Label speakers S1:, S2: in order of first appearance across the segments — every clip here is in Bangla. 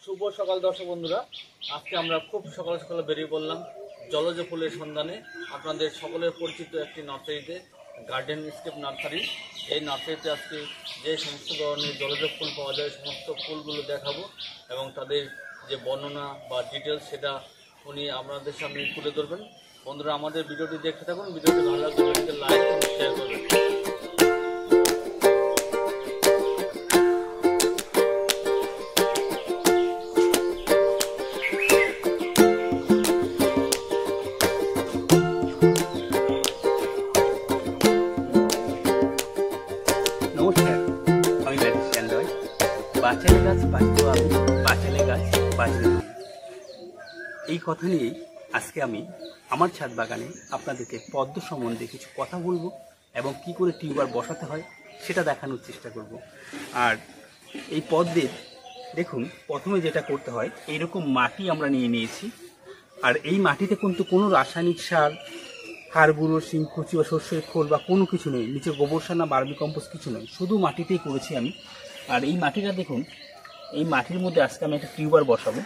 S1: শুভ সকাল দর্শক বন্ধুরা, আজকে আমরা খুব সকাল সকালে বেরিয়ে পড়লাম জলজ ফুলের সন্ধানে। আপনাদের সকলের পরিচিত একটি নার্সারিতে, গার্ডেন স্কেপ নার্সারি। এই নার্সারিতে আজকে যে সমস্ত ধরনের জলজ ফুল পাওয়া যায় সমস্ত ফুলগুলো দেখাবো এবং তাদের যে বর্ণনা বা ডিটেলস সেটা উনি আপনাদের সামনে তুলে ধরবেন। বন্ধুরা, আমাদের ভিডিওটি দেখতে থাকুন। ভিডিওটি ভালো লাগলে ভিডিওতে লাইক এবং শেয়ার করবেন।
S2: বাঁচালে গাছ বাঁচবো আমি, বাঁচালে গাছ বাঁচবে না। এই কথা নিয়েই আজকে আমি আমার ছাদ বাগানে আপনাদেরকে পদ্ম সম্বন্ধে কিছু কথা বলবো এবং কি করে টিউবার বসাতে হয় সেটা দেখানোর চেষ্টা করব। আর এই পদ্মের দেখুন, প্রথমে যেটা করতে হয়, এইরকম মাটি আমরা নিয়ে নিয়েছি। আর এই মাটিতে কিন্তু কোনো রাসায়নিক সার, হাড় গুঁড়ো, শিংকুচি বা সর্ষের খোল বা কোনো কিছু নেই, নিচে গোবর সার না বার্মি কম্পোস্ট কিছু নেই, শুধু মাটিতেই করেছি আমি। আর এই মাটিটা দেখুন, এই মাটির মধ্যে আজকে আমি একটা টিউবার বসাবো।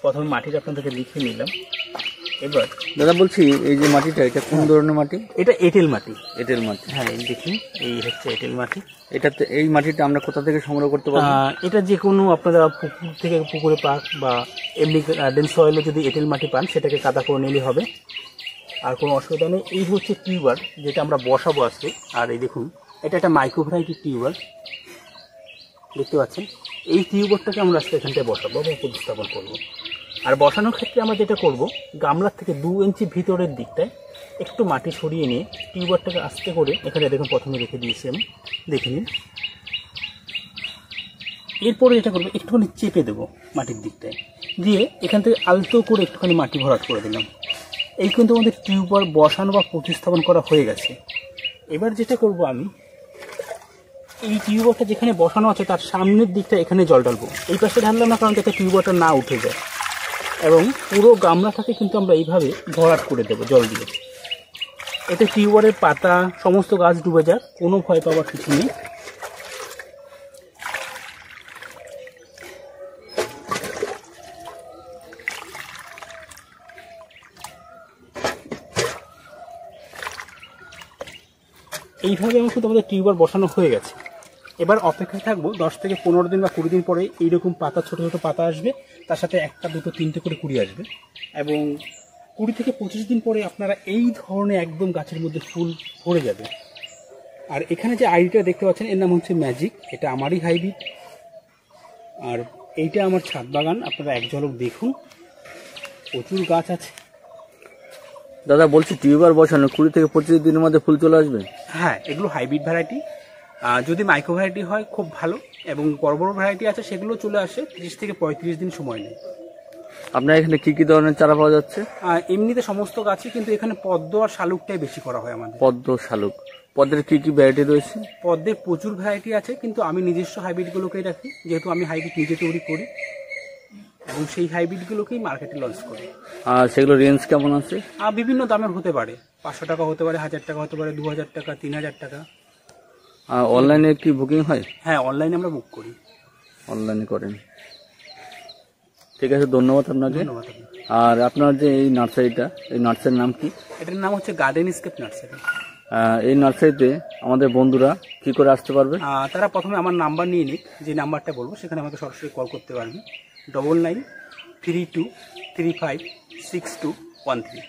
S2: প্রথমে মাটিটা আপনাদেরকে লিখে নিলাম। এবার
S1: দাদা বলছি, এই যে মাটিটা, এটা কোন ধরনের মাটি?
S2: এটা এঁটেল মাটি।
S1: এঁটেল মাটি? হ্যাঁ,
S2: এই দেখুন, এই হচ্ছে এঁটেল মাটি।
S1: এটাতে এই মাটিটা আমরা কোথা থেকে সংগ্রহ করতে পারবো?
S2: এটা যে কোনো আপনারা পুকুর থেকে, পুকুরে পাক বা এমনি গার্ডেন সয়েলে যদি এঁটেল মাটি পান সেটাকে কাদা করে নিলে হবে, আর কোনো অসুবিধা নেই। এই হচ্ছে টিউবার যেটা আমরা বসাবো আজকে। আর এই দেখুন, এটা একটা মাইক্রোভ্যারাইটি টিউবার, দেখতে পাচ্ছেন। এই টিউবারটাকে আমরা আজকে এখানটায় বসাবো এবং প্রতিস্থাপন করবো। আর বসানোর ক্ষেত্রে আমরা যেটা করব, গামলার থেকে 2 ইঞ্চি ভিতরের দিকটায় একটু মাটি সরিয়ে নিয়ে টিউবারটাকে আস্তে করে এখানে দেখুন প্রথমে রেখে দিয়েছি আমি, দেখে নিন। এরপরে যেটা করবো, একটুখানি চেপে দেবো মাটির দিকটায়, দিয়ে এখান থেকে আলতো করে একটুখানি মাটি ভরাট করে দিলাম। এই কিন্তু আমাদের টিউবার বসানো বা প্রতিস্থাপন করা হয়ে গেছে। এবার যেটা করব, আমি এই টিউবারটা যেখানে বসানো আছে তার সামনের দিকটা এখানে জল ঢালবো। এই পাশে ঢাললাম না, কারণ যাতে টিউবারটা না উঠে যায়। এবং পুরো গামলাটাকে কিন্তু আমরা এইভাবে ভরাট করে দেবো জল দিয়ে। এতে টিউবারের পাতা সমস্ত গাছ ডুবে যাক, কোনো ভয় পাওয়ার কিছু নেই। এইভাবে আমি শুধু আমাদের টিউবার বসানো হয়ে গেছে। এবার অপেক্ষায় থাকবো 10 থেকে 15 দিন বা 20 দিন পরে এইরকম পাতা, ছোটো ছোটো পাতা আসবে, তার সাথে 1টা 2টো 3টে করে কুড়ি আসবে। এবং 20 থেকে 25 দিন পরে আপনারা এই ধরনের একদম গাছের মধ্যে ফুল ভরে যাবে। আর এখানে যে আইডিটা দেখতে পাচ্ছেন, এর নাম হচ্ছে ম্যাজিক। এটা আমারই হাইব্রিড। আর এইটা আমার ছাদ বাগান, আপনারা এক ঝলক দেখুন, প্রচুর গাছ আছে।
S1: দাদা বলছি, টিউবার বসানো 20 থেকে 25 দিনের মধ্যে ফুল চলে আসবে?
S2: হ্যাঁ, এগুলো হাইব্রিড ভ্যারাইটি। যদি মাইক্রো ভ্যারাইটি হয় খুব ভালো, এবং বড় বড় ভ্যারাইটি আছে সেগুলো চলে আসে 30 থেকে 35 দিন সময় নেয়।
S1: আপনার এখানে কি কি ধরনের চারা পাওয়া যাচ্ছে?
S2: এমনিতে সমস্ত গাছই, কিন্তু এখানে পদ্ম আর শালুকটাই বেশি করা হয় আমাদের।
S1: পদ্ম, শালুক। পদ্মের কি কি ভ্যারাইটি রয়েছে?
S2: পদ্মের প্রচুর ভ্যারাইটি আছে, কিন্তু আমি নিজস্ব হাইব্রিডগুলোকেই রাখি, যেহেতু আমি হাইব্রিড নিজে তৈরি করি এবং সেই হাইব্রিডগুলোকেই মার্কেটে লঞ্চ করি।
S1: আর সেগুলো রেঞ্জ কেমন আছে?
S2: বিভিন্ন দামের হতে পারে, 500 টাকা হতে পারে, 1000 টাকা হতে পারে, 2000 টাকা, 3000 টাকা।
S1: অনলাইনে কি বুকিং হয়?
S2: হ্যাঁ, অনলাইনে আমরা বুক করি।
S1: অনলাইনে করেন? ঠিক আছে, ধন্যবাদ আপনাকে।
S2: ধন্যবাদ আপনাকে।
S1: আর আপনার যে এই নার্সারিটা, এই নার্সারির নাম কি?
S2: এটার নাম হচ্ছে গার্ডেন স্কেপ নার্সারি।
S1: এই নার্সারিতে আমাদের বন্ধুরা কি করে আসতে পারবে?
S2: তারা প্রথমে আমার নাম্বার নিয়ে নিক, যে নাম্বারটা বলবো সেখানে আমাকে সরাসরি কল করতে পারবে, 9932356213।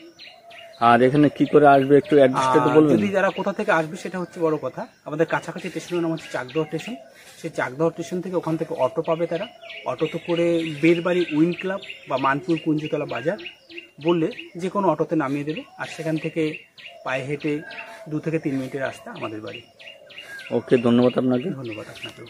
S1: আর এখানে কি করে আসবে একটু অ্যাড্রেসটা বলবেন?
S2: যদি যারা কোথা থেকে আসবে সেটা হচ্ছে বড় কথা, আমাদের কাছাকাছি স্টেশনের নাম হচ্ছে চাকদহ স্টেশন। সেই চাকদহ স্টেশন থেকে, ওখান থেকে অটো পাবে তারা। অটোতে করে বেরবাড়ি উইন ক্লাব বা মানপুর কুঞ্জতলা বাজার বললে যে কোনো অটোতে নামিয়ে দেবে। আর সেখান থেকে পায়ে হেঁটে 2 থেকে 3 মিনিটের রাস্তা আমাদের বাড়ি।
S1: ওকে, ধন্যবাদ আপনাকে।
S2: ধন্যবাদ আপনাকেও।